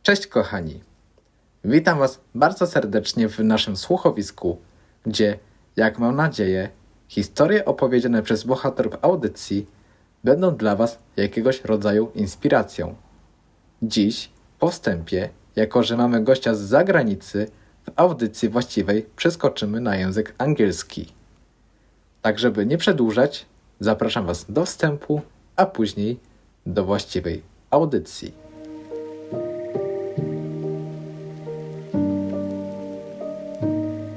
Cześć kochani, witam Was bardzo serdecznie w naszym słuchowisku, gdzie, jak mam nadzieję, historie opowiedziane przez bohaterów audycji będą dla Was jakiegoś rodzaju inspiracją. Dziś, po wstępie, jako że mamy gościa z zagranicy, w audycji właściwej przeskoczymy na język angielski. Tak, żeby nie przedłużać, zapraszam Was do wstępu, a później do właściwej audycji.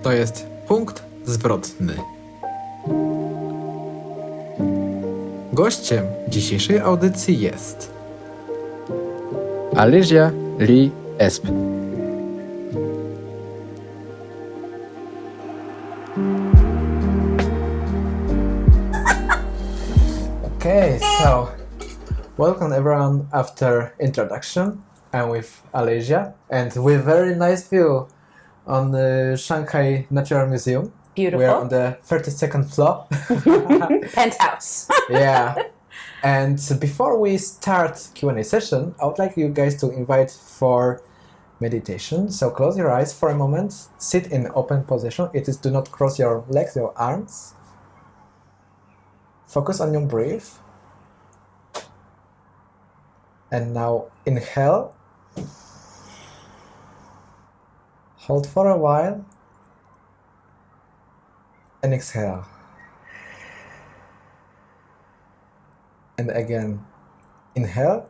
To jest punkt zwrotny. Gościem dzisiejszej audycji jest Alysia Lee Asp. Okay, so welcome everyone after introduction. I'm with Alysia and with very nice view on the Shanghai Natural Museum. Beautiful. We're on the 32nd floor. Penthouse. Yeah. And before we start Q&A session, I would like you guys to invite for meditation. So close your eyes for a moment. Sit in open position. It is do not cross your legs, your arms. Focus on your breath. And now inhale. Hold for a while. And exhale. And again, inhale.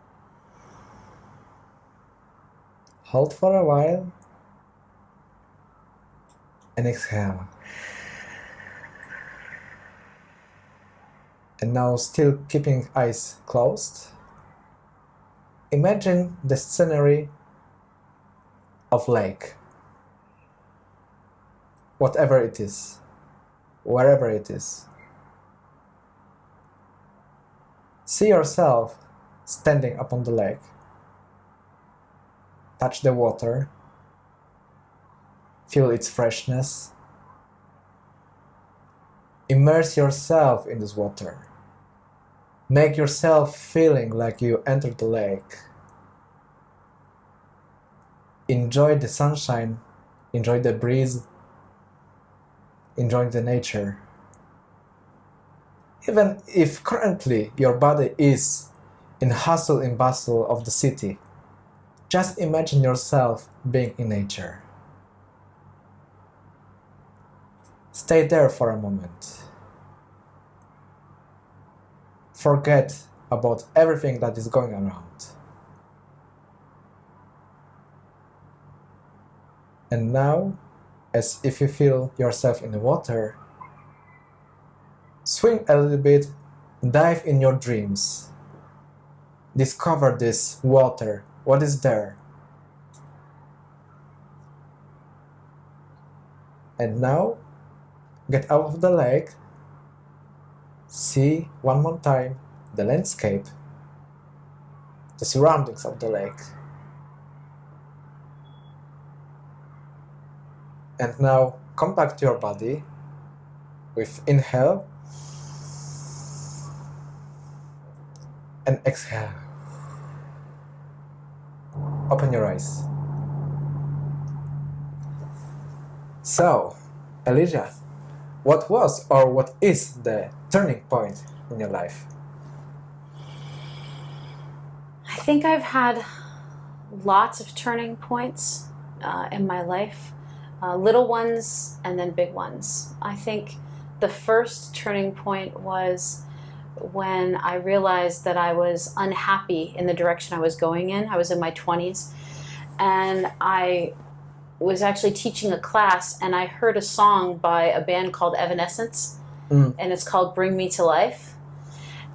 Hold for a while. And exhale. And now, still keeping eyes closed, imagine the scenery of lake. Whatever it is, wherever it is. See yourself standing upon the lake. Touch the water. Feel its freshness. Immerse yourself in this water. Make yourself feeling like you entered the lake. Enjoy the sunshine. Enjoy the breeze. Enjoy the nature. Even if currently your body is in hustle and bustle of the city, just imagine yourself being in nature. Stay there for a moment. Forget about everything that is going around. And now, as if you feel yourself in the water, swim a little bit, dive in your dreams. Discover this water, what is there. And now, get out of the lake, see one more time the landscape, the surroundings of the lake. And now come back to your body with inhale and exhale. Open your eyes. So, Alysia, what was or what is the turning point in your life? I think I've had lots of turning points in my life. Little ones and then big ones. I think the first turning point was when I realized that I was unhappy in the direction I was going in. I was in my 20s and I was actually teaching a class and I heard a song by a band called Evanescence and it's called Bring Me to Life.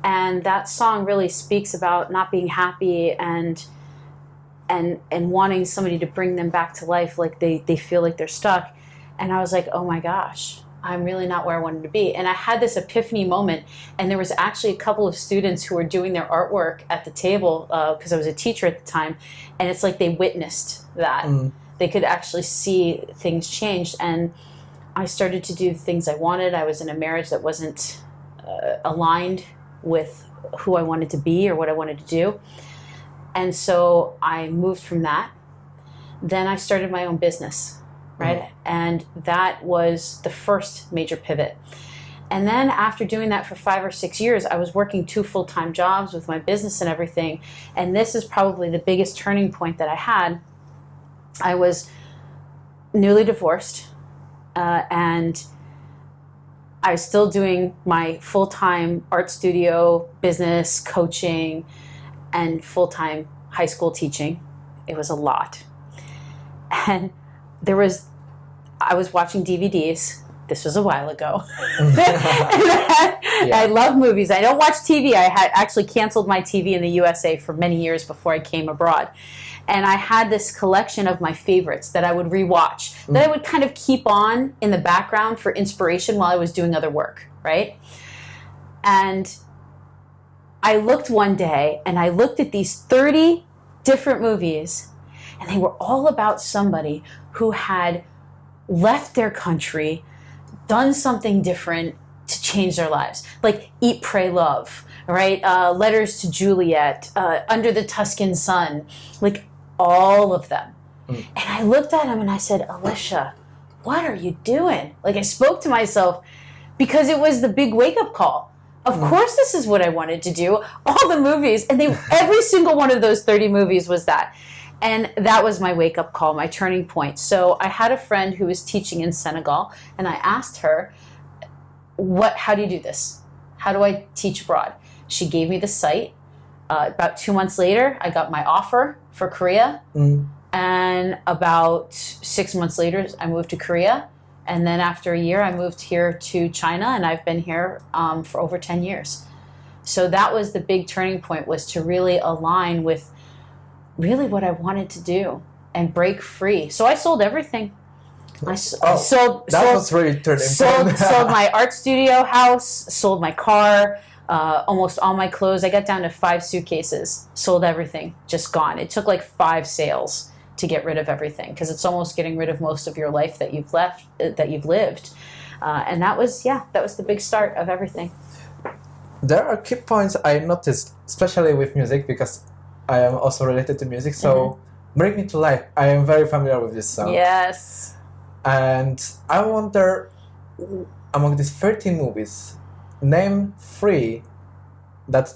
And that song really speaks about not being happy and wanting somebody to bring them back to life, like they feel like they're stuck. And I was like, oh my gosh, I'm really not where I wanted to be. And I had this epiphany moment, and there was actually a couple of students who were doing their artwork at the table, because I was a teacher at the time, and it's like they witnessed that. They could actually see things change, and I started to do things I wanted. I was in a marriage that wasn't aligned with who I wanted to be or what I wanted to do. And so I moved from that then I started my own business, right? And that was the first major pivot. And then after doing that for 5 or 6 years, I was working 2 full-time jobs with my business and everything. And this is probably the biggest turning point that I had. I was newly divorced, and I was still doing my full-time art studio, business, coaching, and full-time high school teaching. It was a lot. And I was watching DVDs. This was a while ago. I love movies. I don't watch TV. I had actually canceled my TV in the USA for many years before I came abroad. And I had this collection of my favorites that I would rewatch, that I would kind of keep on in the background for inspiration while I was doing other work, right? And I looked one day and I looked at these 30 different movies, and they were all about somebody who had left their country, done something different to change their lives. Like Eat, Pray, Love, right? Letters to Juliet, Under the Tuscan Sun, like all of them. And I looked at him and I said, Alysia, what are you doing? Like I spoke to myself because it was the big wake-up call. Of course this is what I wanted to do. All the movies, and every single one of those 30 movies was that. And that was my wake-up call, my turning point. So I had a friend who was teaching in Senegal, and I asked her, how do you do this? How do I teach abroad? She gave me the site. About 2 months later, I got my offer for Korea. And about 6 months later, I moved to Korea. And then after a year, I moved here to China, and I've been here for over 10 years. So that was the big turning point, was to really align with really what I wanted to do and break free. So I sold everything. I sold my art studio house, sold my car, almost all my clothes. I got down to 5 suitcases, sold everything, just gone. It took like 5 sales to get rid of everything, because it's almost getting rid of most of your life that you've lived. And that was the big start of everything. There are key points I noticed, especially with music, because I am also related to music. So Bring Me to Life, I am very familiar with this song. Yes. And I wonder, among these 13 movies, name 3 that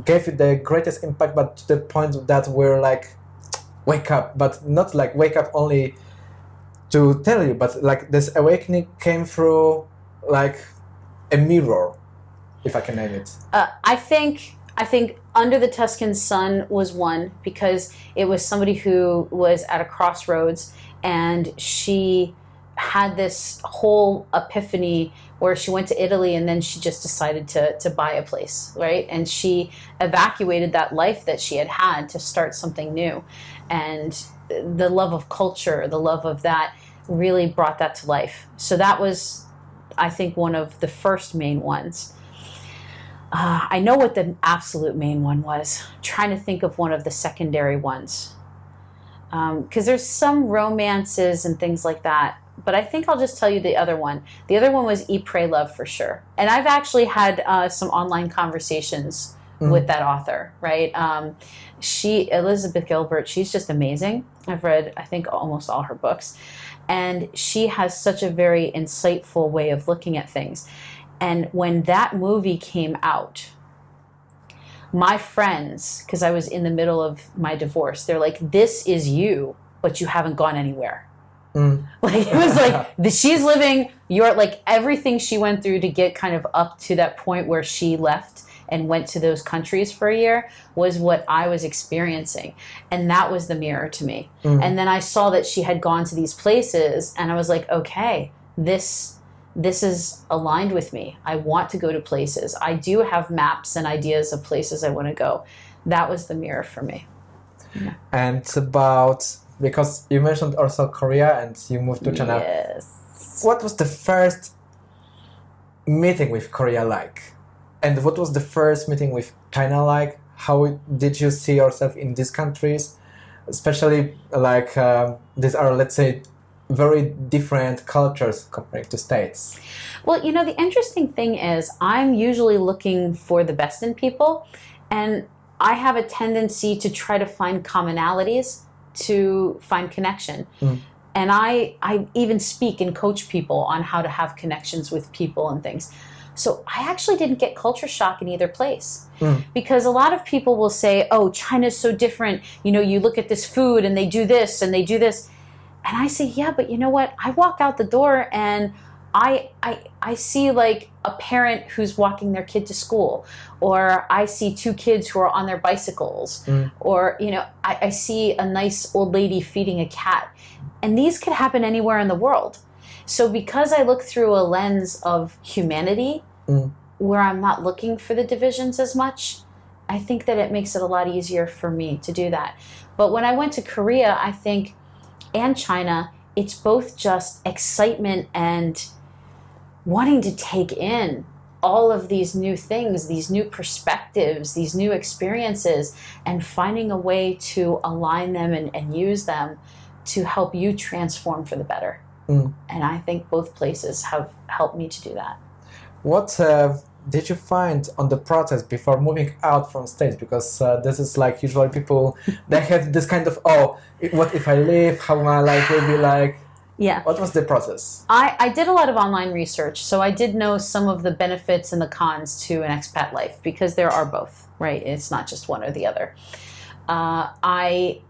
gave you the greatest impact, but to the point that we're like, wake up, but not like wake up only to tell you, but like this awakening came through like a mirror, if I can name it. I think Under the Tuscan Sun was one, because it was somebody who was at a crossroads, and she had this whole epiphany where she went to Italy, and then she just decided to buy a place, right? And she evacuated that life that she had to start something new. And the love of culture, the love of that, really brought that to life. So that was, I think, one of the first main ones. I know what the absolute main one was. I'm trying to think of one of the secondary ones. Because there's some romances and things like that. But I think I'll just tell you the other one. The other one was Eat, Pray, Love, for sure. And I've actually had some online conversations with that author, right? Elizabeth Gilbert, she's just amazing. I've read, I think, almost all her books. And she has such a very insightful way of looking at things. And when that movie came out, my friends, because I was in the middle of my divorce, they're like, this is you, but you haven't gone anywhere. Like, it was like, she's living like everything she went through to get kind of up to that point where she left and went to those countries for a year was what I was experiencing. And that was the mirror to me. And then I saw that she had gone to these places, and I was like, okay, this is aligned with me. I want to go to places. I do have maps and ideas of places I want to go. That was the mirror for me. Yeah. And because you mentioned also Korea and you moved to China. Yes. What was the first meeting with Korea like? And what was the first meeting with China like? How did you see yourself in these countries? Especially like these are, let's say, very different cultures compared to States. Well, the interesting thing is I'm usually looking for the best in people, and I have a tendency to try to find commonalities to find connection. And I even speak and coach people on how to have connections with people and things. So I actually didn't get culture shock in either place. Because a lot of people will say, oh, China's so different. You know, you look at this food and they do this and they do this. And I say, yeah, but you know what? I walk out the door and I see like a parent who's walking their kid to school, or I see two kids who are on their bicycles, or, you know, I see a nice old lady feeding a cat. And these could happen anywhere in the world. So because I look through a lens of humanity, where I'm not looking for the divisions as much, I think that it makes it a lot easier for me to do that. But when I went to Korea, I think, and China, it's both just excitement and wanting to take in all of these new things, these new perspectives, these new experiences, and finding a way to align them and use them to help you transform for the better. And I think both places have helped me to do that. What did you find on the process before moving out from States? Because this is like usually people, they have this kind of, oh, what if I leave? How my life will be like? Yeah. What was the process? I did a lot of online research, so I did know some of the benefits and the cons to an expat life, because there are both, right? It's not just one or the other. I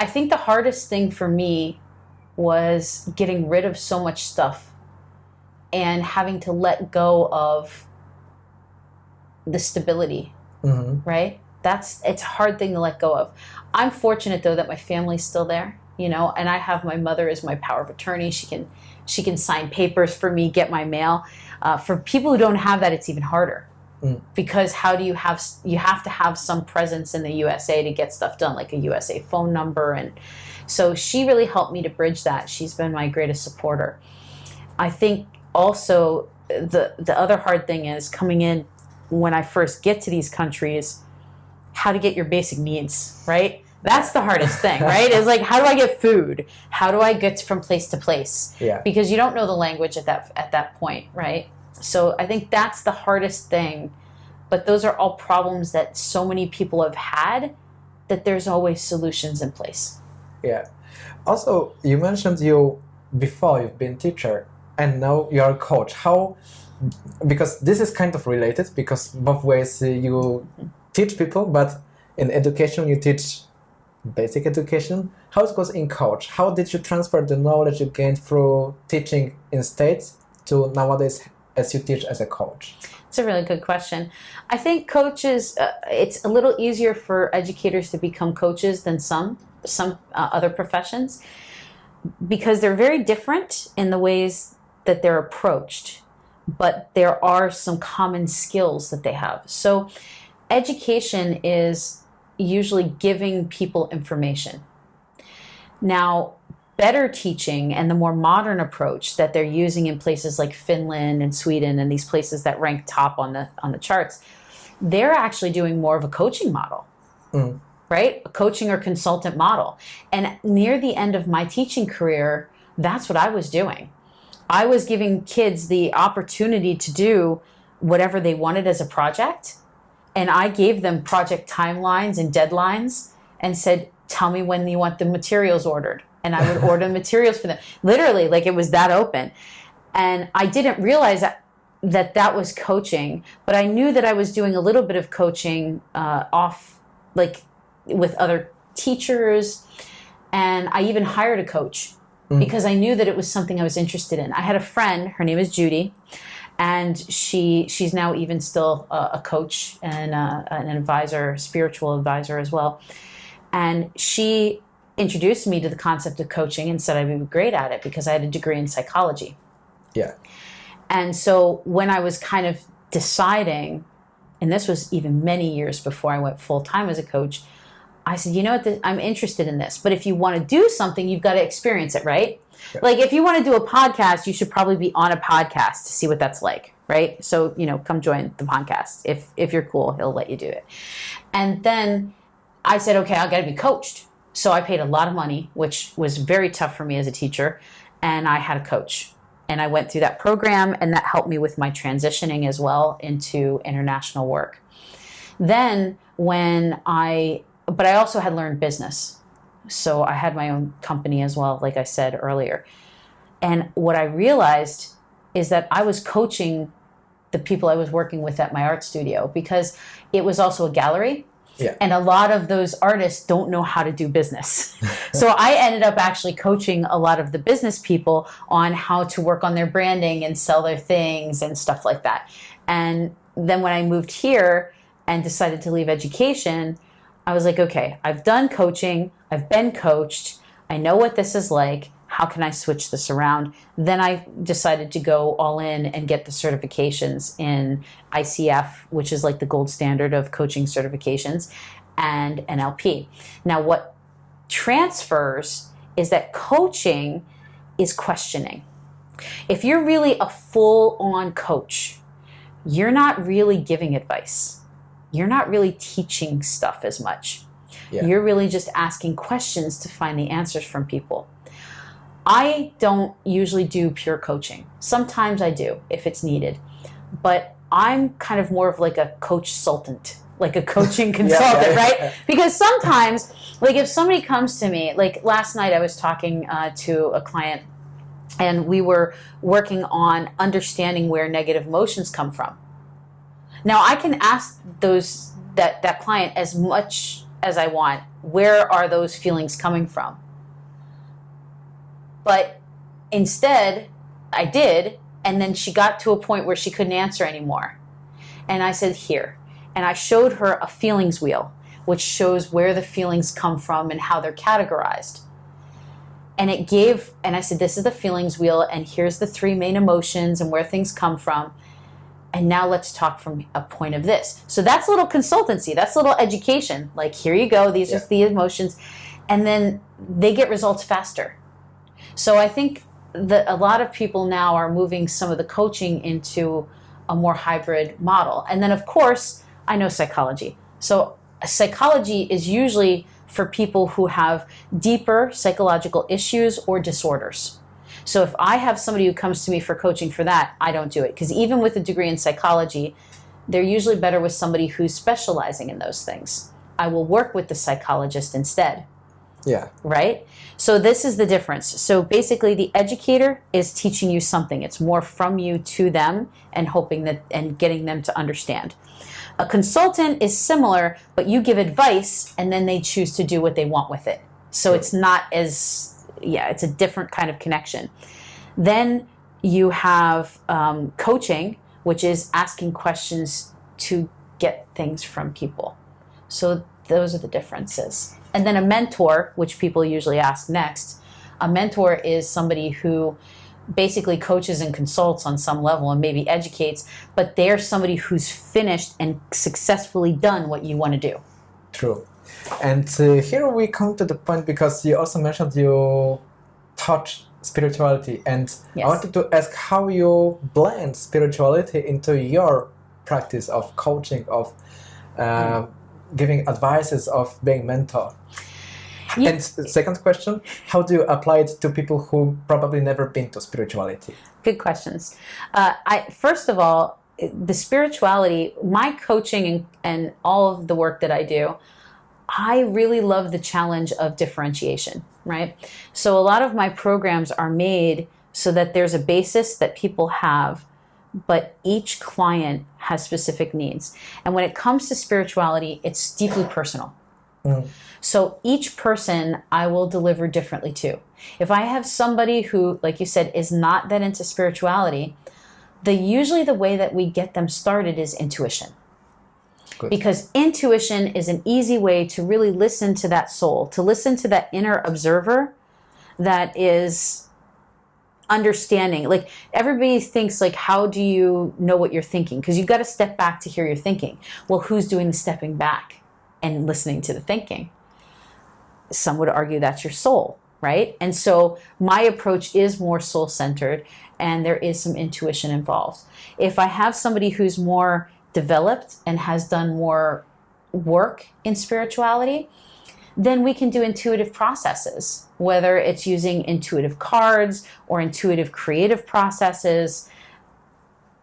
think the hardest thing for me was getting rid of so much stuff and having to let go of the stability, right? It's a hard thing to let go of. I'm fortunate though that my family's still there, you know, and I have my mother as my power of attorney. She can sign papers for me, get my mail. For people who don't have that, it's even harder. Because you have to have some presence in the USA to get stuff done, like a USA phone number. And so she really helped me to bridge that. She's been my greatest supporter. I think also the other hard thing is coming in when I first get to these countries, how to get your basic needs, right? That's the hardest thing, right? It's like, how do I get food? How do I get from place to place? Yeah. Because you don't know the language at that point, right? So I think that's the hardest thing. But those are all problems that so many people have had, that there's always solutions in place. Yeah. Also, you mentioned before you've been teacher and now you're a coach. How, because this is kind of related, because both ways you teach people, but in education you teach basic education. How it goes in coach? How did you transfer the knowledge you gained through teaching in States to nowadays as you teach as a coach? It's a really good question. I think coaches, it's a little easier for educators to become coaches than some other professions, because they're very different in the ways that they're approached, but there are some common skills that they have. So education is usually giving people information. Now, better teaching and the more modern approach that they're using in places like Finland and Sweden and these places that rank top on the charts, they're actually doing more of a coaching model, right? A coaching or consultant model. And near the end of my teaching career, that's what I was doing. I was giving kids the opportunity to do whatever they wanted as a project. And I gave them project timelines and deadlines and said, tell me when you want the materials ordered. And I would order materials for them. Literally, like it was that open. And I didn't realize that was coaching, but I knew that I was doing a little bit of coaching off, like with other teachers. And I even hired a coach because I knew that it was something I was interested in. I had a friend, her name is Judy, and she's now even still a coach and an advisor, spiritual advisor as well. And she introduced me to the concept of coaching and said I'd be great at it because I had a degree in psychology. Yeah. And so when I was kind of deciding, and this was even many years before I went full-time as a coach, I said, you know what, I'm interested in this, but if you want to do something, you've got to experience it, right? Yeah. Like if you want to do a podcast, you should probably be on a podcast to see what that's like, right? So, come join the podcast. If you're cool, he'll let you do it. And then I said, okay, I've got to be coached. So I paid a lot of money, which was very tough for me as a teacher, and I had a coach. And I went through that program, and that helped me with my transitioning as well into international work. Then but I also had learned business. So I had my own company as well, like I said earlier. And what I realized is that I was coaching the people I was working with at my art studio, because it was also a gallery. Yeah. And a lot of those artists don't know how to do business. So I ended up actually coaching a lot of the business people on how to work on their branding and sell their things and stuff like that. And then when I moved here and decided to leave education, I was like, okay, I've done coaching, I've been coached, I know what this is like. How can I switch this around? Then I decided to go all in and get the certifications in ICF, which is like the gold standard of coaching certifications, and NLP. Now, what transfers is that coaching is questioning. If you're really a full-on coach, you're not really giving advice. You're not really teaching stuff as much. Yeah. You're really just asking questions to find the answers from people. I don't usually do pure coaching. Sometimes I do if it's needed, but I'm kind of more of like a coach-sultant, like a coaching consultant, right? Because sometimes, like if somebody comes to me, like last night I was talking to a client, and we were working on understanding where negative emotions come from. Now I can ask that client as much as I want, where are those feelings coming from? But instead, I did, and then she got to a point where she couldn't answer anymore. And I said, here. And I showed her a feelings wheel, which shows where the feelings come from and how they're categorized. And I said, this is the feelings wheel, and here's the 3 main emotions and where things come from. And now let's talk from a point of this. So that's a little consultancy. That's a little education. Like, here you go. These are the emotions. And then they get results faster. So I think that a lot of people now are moving some of the coaching into a more hybrid model. And then, of course, I know psychology. So psychology is usually for people who have deeper psychological issues or disorders. So if I have somebody who comes to me for coaching for that, I don't do it. Because even with a degree in psychology, they're usually better with somebody who's specializing in those things. I will work with the psychologist instead. Yeah. Right? So this is the difference. So basically the educator is teaching you something. It's more from you to them and hoping that and getting them to understand. A consultant is similar, but you give advice and then they choose to do what they want with it. So it's not as, it's a different kind of connection. Then you have coaching, which is asking questions to get things from people. So those are the differences. And then a mentor, which people usually ask next, a mentor is somebody who basically coaches and consults on some level and maybe educates, but they're somebody who's finished and successfully done what you want to do. True. And here we come to the point, because you also mentioned you touch spirituality, and Yes. I wanted to ask how you blend spirituality into your practice of coaching, of giving advices, of being mentor. Yeah. And second question, how do you apply it to people who probably never been to spirituality? Good questions. First of all, the spirituality, my coaching and all of the work that I do, I really love the challenge of differentiation, right? So a lot of my programs are made so that there's a basis that people have, but each client has specific needs. And when it comes to spirituality, it's deeply personal. So each person I will deliver differently to. If I have somebody who, like you said, is not that into spirituality, usually the way that we get them started is intuition. Good. Because intuition is an easy way to really listen to that soul, to listen to that inner observer that is understanding. Like, everybody thinks, like, how do you know what you're thinking? Because you've got to step back to hear your thinking. Well, who's doing the stepping back and listening to the thinking? Some would argue that's your soul, right? And so my approach is more soul-centered, and there is some intuition involved. If I have somebody who's more developed and has done more work in spirituality, then we can do intuitive processes, whether it's using intuitive cards or intuitive creative processes,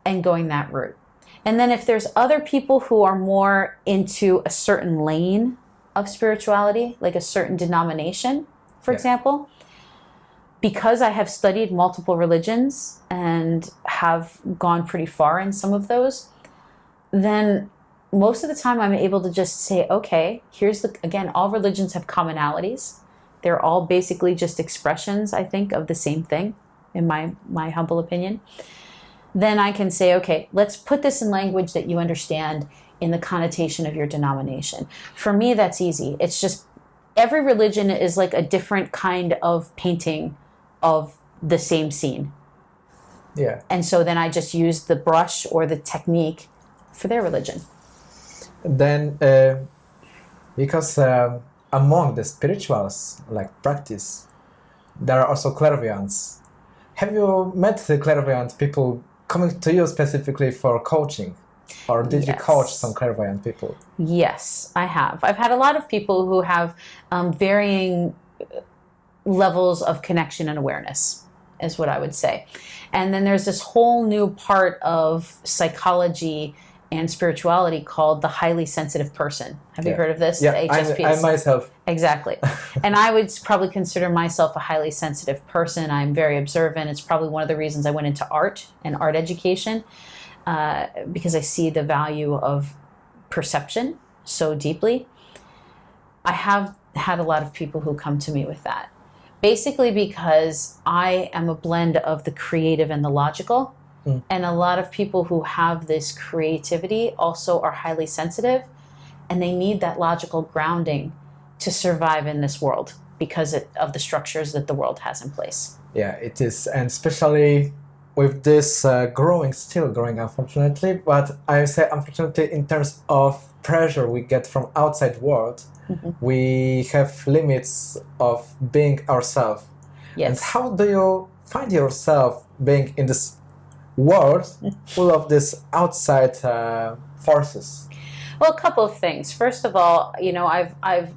and going that route. And then if there's other people who are more into a certain lane of spirituality, like a certain denomination, for example. Because I have studied multiple religions and have gone pretty far in some of those, then most of the time I'm able to just say, okay, again, all religions have commonalities. They're all basically just expressions, I think, of the same thing, in my humble opinion. Then I can say, okay, let's put this in language that you understand in the connotation of your denomination. For me, that's easy. It's just every religion is like a different kind of painting of the same scene. Yeah. And so then I just use the brush or the technique for their religion. Then, because among the spirituals, like practice, there are also clairvoyants. Have you met the clairvoyant people coming to you specifically for coaching? Or did you coach some clairvoyant people? Yes, I have. I've had a lot of people who have varying levels of connection and awareness, is what I would say. And then there's this whole new part of psychology and spirituality called the highly sensitive person. Have you heard of this? Yeah, the HSPs. I myself. Exactly. And I would probably consider myself a highly sensitive person. I'm very observant. It's probably one of the reasons I went into art and art education, because I see the value of perception so deeply. I have had a lot of people who come to me with that. Basically because I am a blend of the creative and the logical. And a lot of people who have this creativity also are highly sensitive, and they need that logical grounding to survive in this world because of the structures that the world has in place. Yeah, it is. And especially with this still growing, unfortunately, but I say unfortunately in terms of pressure we get from outside world, we have limits of being ourselves. Yes. And how do you find yourself being in this world full of this outside forces? Well, a couple of things. First of all, I've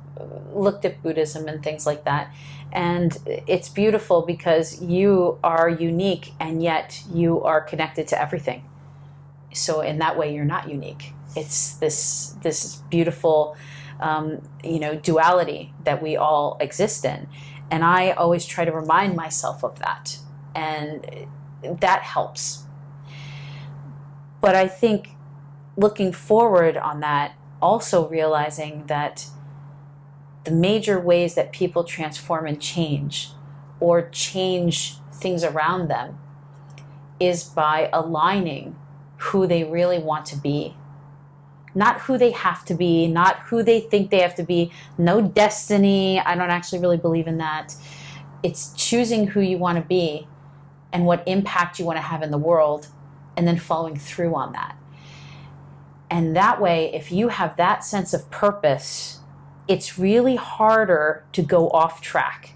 looked at Buddhism and things like that, and it's beautiful because you are unique and yet you are connected to everything. So in that way, you're not unique. It's this beautiful, duality that we all exist in, and I always try to remind myself of that, and that helps. But I think looking forward on that, also realizing that the major ways that people transform and change or change things around them is by aligning who they really want to be. Not who they have to be, not who they think they have to be. No destiny. I don't actually really believe in that. It's choosing who you want to be and what impact you want to have in the world, and then following through on that. And that way, if you have that sense of purpose, it's really harder to go off track.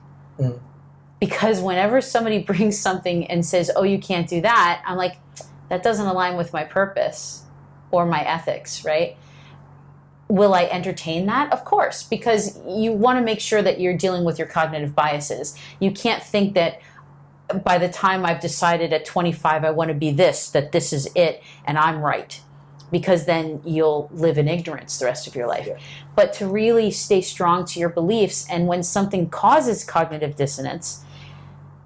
Because whenever somebody brings something and says, oh, you can't do that, I'm like, that doesn't align with my purpose or my ethics, right? Will I entertain that? Of course, because you want to make sure that you're dealing with your cognitive biases. You can't think that by the time I've decided at 25 I want to be this, that this is it and I'm right, because then you'll live in ignorance the rest of your life. But to really stay strong to your beliefs, and when something causes cognitive dissonance,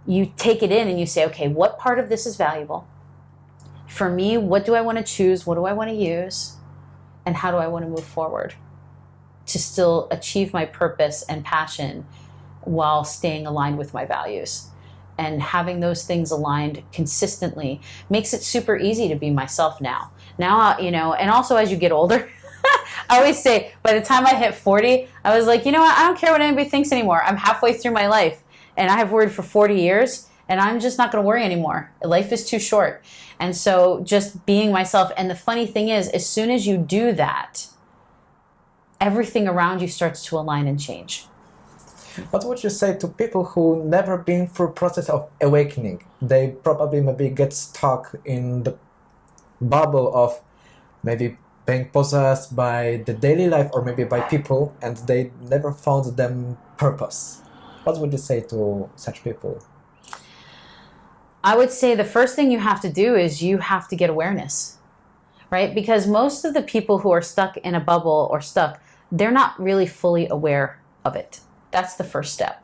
you take it in and you say, okay, what part of this is valuable? For me, what do I want to choose? What do I want to use? And how do I want to move forward to still achieve my purpose and passion while staying aligned with my values? And having those things aligned consistently makes it super easy to be myself now. Now, and also as you get older, I always say, by the time I hit 40, I was like, I don't care what anybody thinks anymore. I'm halfway through my life, and I have worried for 40 years, and I'm just not going to worry anymore. Life is too short. And so just being myself. And the funny thing is, as soon as you do that, everything around you starts to align and change. What would you say to people who never been through process of awakening? They probably maybe get stuck in the bubble of maybe being possessed by the daily life or maybe by people, and they never found them purpose. What would you say to such people? I would say the first thing you have to do is you have to get awareness, right? Because most of the people who are stuck in a bubble or stuck they're not really fully aware of it. That's the first step.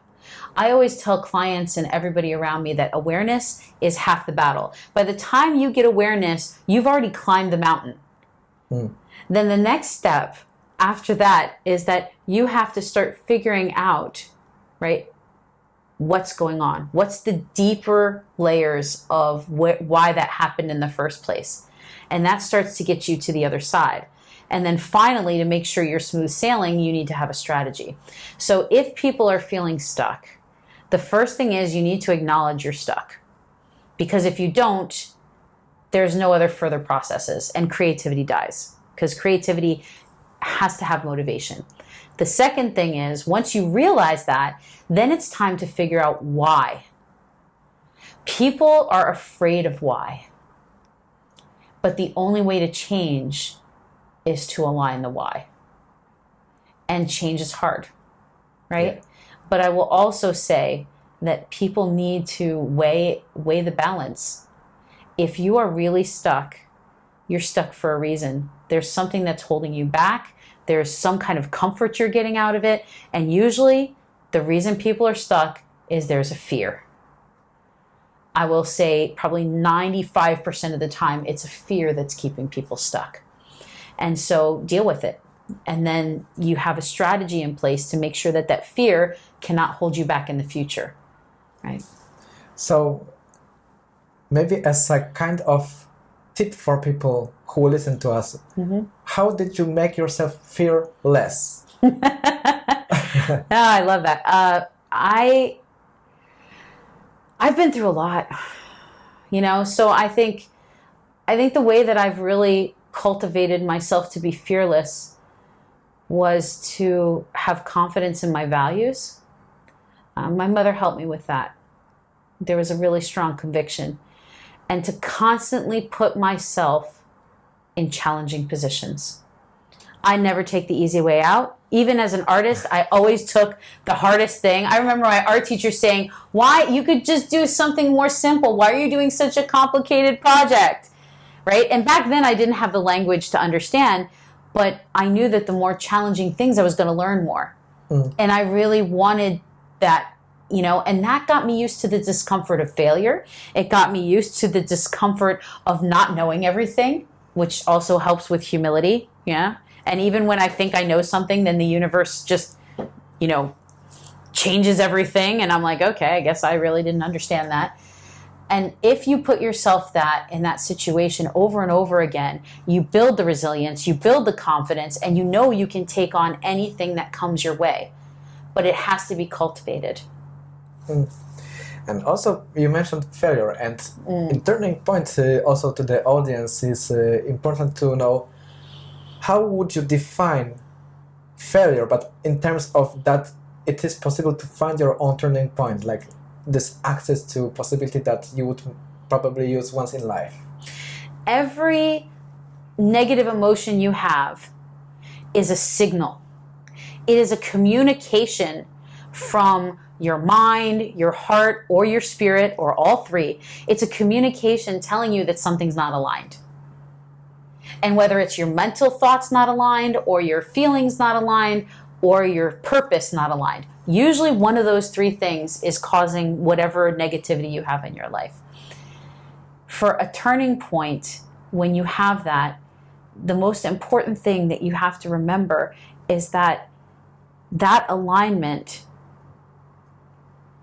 I always tell clients and everybody around me that awareness is half the battle. By the time you get awareness, you've already climbed the mountain. Then the next step after that is that you have to start figuring out, right, what's going on. What's the deeper layers of why that happened in the first place? And that starts to get you to the other side. And then finally, to make sure you're smooth sailing, you need to have a strategy. So if people are feeling stuck, the first thing is you need to acknowledge you're stuck. Because if you don't, there's no other further processes and creativity dies. Because creativity has to have motivation. The second thing is, once you realize that, then it's time to figure out why. People are afraid of why. But the only way to change is to align the why. And change is hard, right? Yeah. But I will also say that people need to weigh the balance. If you are really stuck, you're stuck for a reason. There's something that's holding you back. There's some kind of comfort you're getting out of it. And usually the reason people are stuck is there's a fear. I will say probably 95% of the time it's a fear that's keeping people stuck. And so deal with it. And then you have a strategy in place to make sure that that fear cannot hold you back in the future, right? So maybe as a kind of tip for people who listen to us, how did you make yourself feel less? I love that. I've been through a lot, so I think the way that I've really cultivated myself to be fearless was to have confidence in my values. My mother helped me with that. There was a really strong conviction. And to constantly put myself in challenging positions. I never take the easy way out. Even as an artist, I always took the hardest thing. I remember my art teacher saying, "Why? You could just do something more simple. Why are you doing such a complicated project?" Right? And back then I didn't have the language to understand, but I knew that the more challenging things I was going to learn more. And I really wanted that, and that got me used to the discomfort of failure. It got me used to the discomfort of not knowing everything, which also helps with humility. Yeah. And even when I think I know something, then the universe just, changes everything. And I'm like, okay, I guess I really didn't understand that. And if you put yourself in that situation over and over again, you build the resilience, you build the confidence, and you can take on anything that comes your way. But it has to be cultivated. And also, you mentioned failure, and in turning point also to the audience is important to know, how would you define failure, but in terms of that it is possible to find your own turning point, like this access to possibility that you would probably use once in life? Every negative emotion you have is a signal. It is a communication from your mind, your heart, or your spirit, or all three. It's a communication telling you that something's not aligned. And whether it's your mental thoughts not aligned, or your feelings not aligned, or your purpose not aligned, usually one of those three things is causing whatever negativity you have in your life. For a turning point, when you have that, the most important thing that you have to remember is that alignment,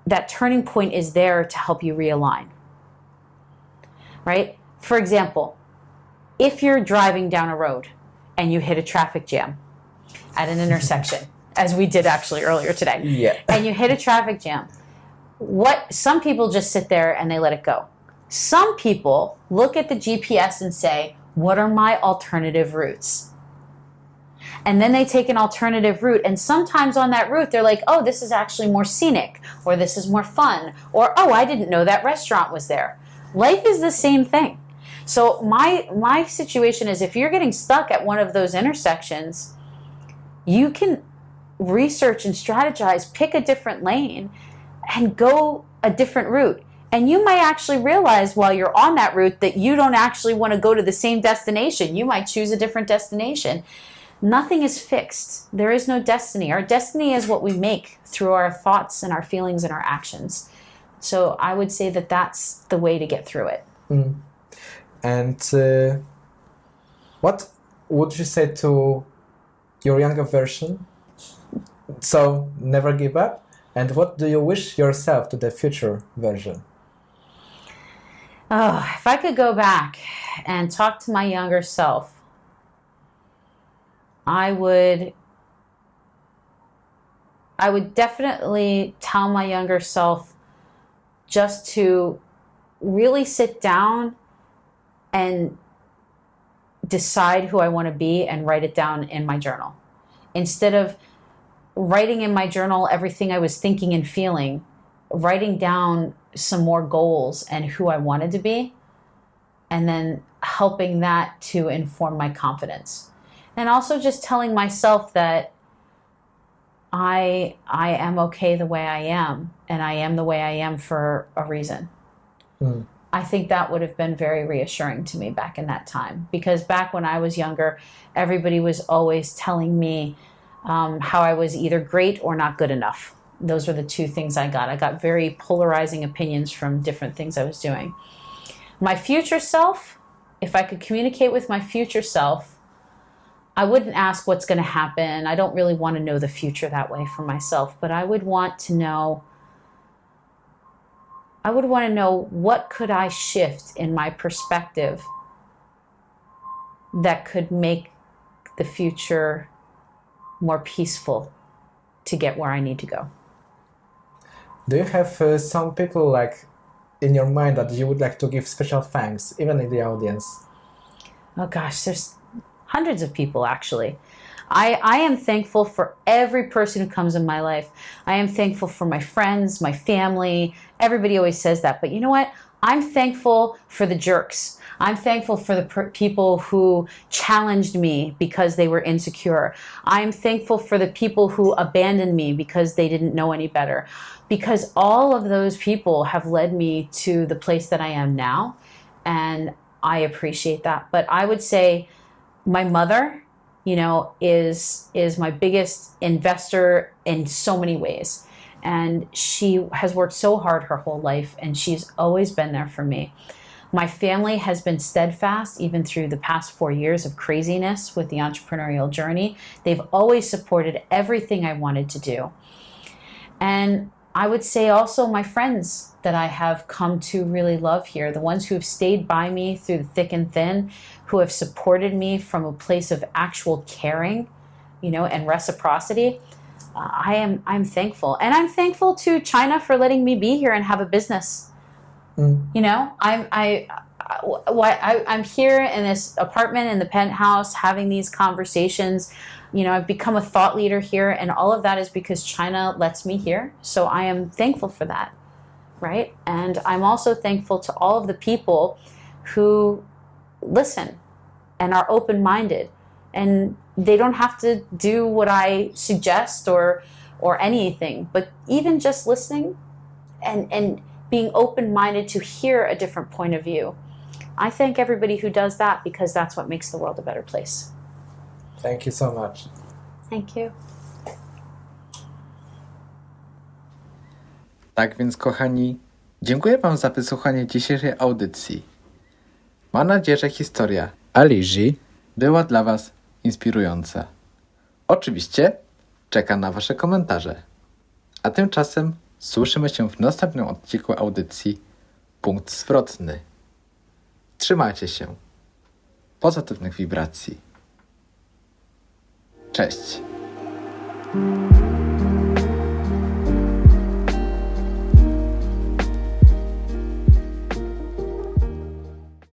that turning point is there to help you realign, right? For example, if you're driving down a road and you hit a traffic jam at an intersection, as we did actually earlier today, and you hit a traffic jam, some people just sit there and they let it go. Some people look at the GPS and say, what are my alternative routes? And then they take an alternative route, and sometimes on that route they're like, oh, this is actually more scenic, or this is more fun, or oh, I didn't know that restaurant was there. Life is the same thing. So my situation is, if you're getting stuck at one of those intersections, you can research and strategize, pick a different lane, and go a different route. And you might actually realize while you're on that route that you don't actually want to go to the same destination. You might choose a different destination. nothing is fixed. There is no destiny. Our destiny is what we make through our thoughts and our feelings and our actions. So I would say that that's the way to get through it. And what would you say to your younger version? So never give up. And what do you wish yourself to the future version? Oh, if I could go back and talk to my younger self, I would definitely tell my younger self just to really sit down and decide who I want to be and write it down in my journal. Instead of writing in my journal everything I was thinking and feeling, writing down some more goals and who I wanted to be, and then helping that to inform my confidence. And also just telling myself that I am okay the way I am, and I am the way I am for a reason. I think that would have been very reassuring to me back in that time, because back when I was younger, everybody was always telling me how I was either great or not good enough. Those were the two things I got. I got very polarizing opinions from different things I was doing. My future self, if I could communicate with my future self, I wouldn't ask what's going to happen. I don't really want to know the future that way for myself, but I would want to know what could I shift in my perspective that could make the future more peaceful to get where I need to go. Do you have some people like in your mind that you would like to give special thanks, even in the audience? Oh gosh, there's hundreds of people actually. I am thankful for every person who comes in my life. I am thankful for my friends, my family. Everybody always says that, but you know what? I'm thankful for the jerks. I'm thankful for the people who challenged me because they were insecure. I'm thankful for the people who abandoned me because they didn't know any better. Because all of those people have led me to the place that I am now, and I appreciate that. But I would say my mother, is my biggest investor in so many ways. And she has worked so hard her whole life, and she's always been there for me. My family has been steadfast even through the past 4 years of craziness with the entrepreneurial journey. They've always supported everything I wanted to do. And I would say also my friends that I have come to really love here, the ones who have stayed by me through the thick and thin, who have supported me from a place of actual caring, and reciprocity. I'm thankful. And I'm thankful to China for letting me be here and have a business. I'm here in this apartment in the penthouse having these conversations. I've become a thought leader here, and all of that is because China lets me here. So I am thankful for that, right? And I'm also thankful to all of the people who listen and are open-minded, and they don't have to do what I suggest or anything, but even just listening and being open-minded to hear a different point of view. I thank everybody who does that, because that's what makes the world a better place. Thank you so much. Thank you. Tak więc, kochani, dziękuję Wam za wysłuchanie dzisiejszej audycji. Mam nadzieję, że historia Alysi była dla Was inspirująca. Oczywiście czekam na Wasze komentarze. A tymczasem słyszymy się w następnym odcinku audycji Punkt Zwrotny. Trzymajcie się. Pozytywnych wibracji. Cześć.